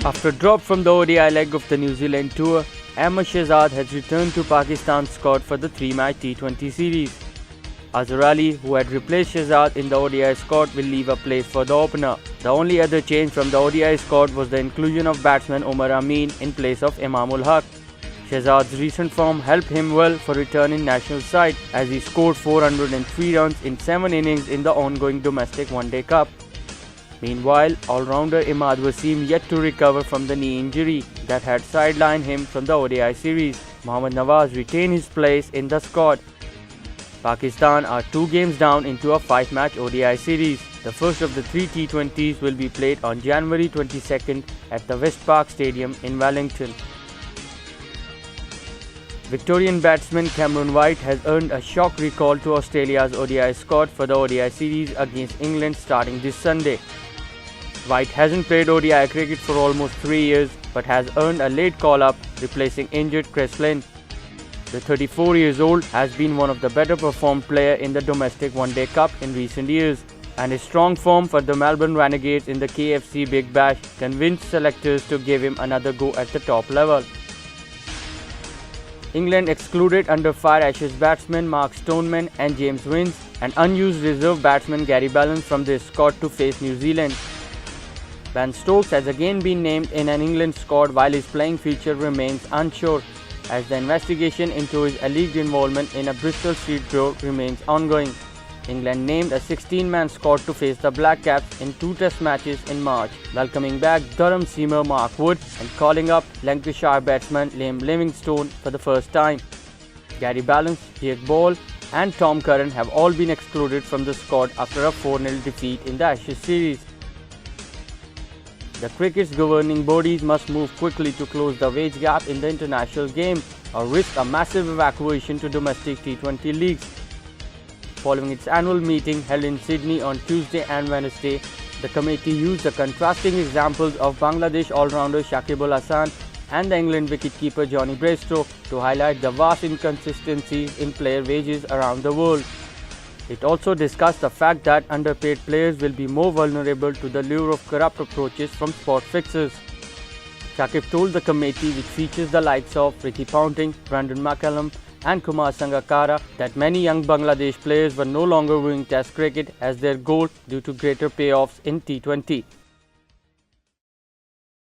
After a drop from the ODI leg of the New Zealand tour, Ahmed Shehzad has returned to Pakistan's squad for the 3-match T20 series. Azhar Ali, who had replaced Shehzad in the ODI squad, will leave a place for the opener. The only other change from the ODI squad was the inclusion of batsman Umar Amin in place of Imamul Haq. Shehzad's recent form helped him well for return in national side as he scored 403 runs in 7 innings in the ongoing domestic One-Day Cup. Meanwhile, all-rounder Imad Wasim yet to recover from the knee injury that had sidelined him from the ODI series. Mohammad Nawaz retained his place in the squad. Pakistan are 2 games down into a 5-match ODI series. The first of the 3 T20s will be played on January 22nd at the West Park Stadium in Wellington. Victorian batsman Cameron White has earned a shock recall to Australia's ODI squad for the ODI series against England starting this Sunday. White hasn't played ODI cricket for almost 3 years but has earned a late call-up, replacing injured Chris Lynn. The 34 years old has been one of the better performed players in the domestic One-Day Cup in recent years, and his strong form for the Melbourne Renegades in the KFC Big Bash convinced selectors to give him another go at the top level. England excluded under-fire Ashes batsmen Mark Stoneman and James Vince and unused reserve batsman Gary Ballance from their squad to face New Zealand. Ben Stokes has again been named in an England squad while his playing future remains unsure, as the investigation into his alleged involvement in a Bristol Street brawl remains ongoing. England named a 16-man squad to face the Black Caps in 2 test matches in March, welcoming back Durham seamer Mark Wood and calling up Lancashire batsman Liam Livingstone for the first time. Gary Ballance, Jake Ball and Tom Curran have all been excluded from the squad after a 4-0 defeat in the Ashes series. The cricket's governing bodies must move quickly to close the wage gap in the international game or risk a massive evacuation to domestic T20 leagues. Following its annual meeting held in Sydney on Tuesday and Wednesday, the committee used the contrasting examples of Bangladesh all-rounder Shakib Al Hasan and the England wicketkeeper Johnny Bairstow to highlight the vast inconsistencies in player wages around the world. It also discussed the fact that underpaid players will be more vulnerable to the lure of corrupt approaches from spot fixers. Shakib told the committee, which features the likes of Ricky Ponting, Brandon McCallum and Kumar Sangakkara, that many young Bangladesh players were no longer viewing Test cricket as their goal due to greater payoffs in T20.